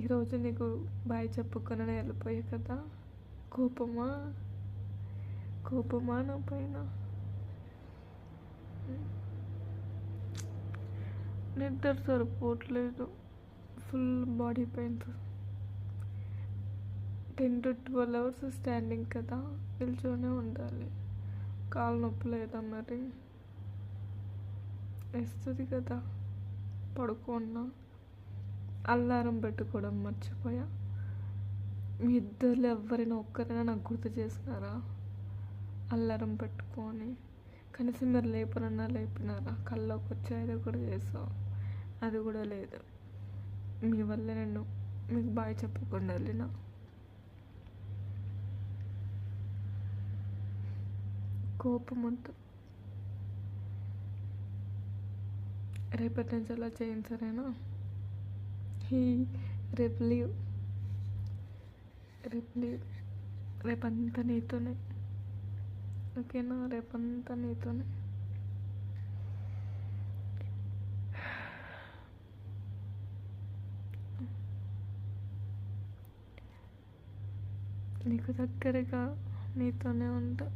ఈరోజు నీకు బాయ్ చెప్పుకొని వెళ్ళిపోయా కదా, కోపమా కోపమా నా పైన? నిద్ర సరిపోవట్లేదు, full body pains. 10 to 12 hours standing కదా, నిల్చొనే ఉండాలి. కాలు నొప్పి లేదా మరి? వేస్తుంది కదా, పడుకున్నా. అల్లారం పెట్టుకోవడం మర్చిపోయా. మీ ఇద్దరు ఎవరైనా ఒక్కరైనా నాకు గుర్తు చేసినారా అల్లారం పెట్టుకొని? కనీసం మీరు లేపనన్నా లేపినారా? కల్లోకి వచ్చి అది కూడా చేసావు, అది కూడా లేదు. మీ వల్ల నేను మీకు బాయ్ చెప్పకుండా వెళ్ళిన. కోపం వద్దు, రేపటి నుంచి అలా చేయండి సరేనా? రేపు లీవ్, రేపంతా నీతోనే, ఓకేనా? రేపంతా నీతోనే. నీకు దగ్గరగా నీతోనే ఉంటా.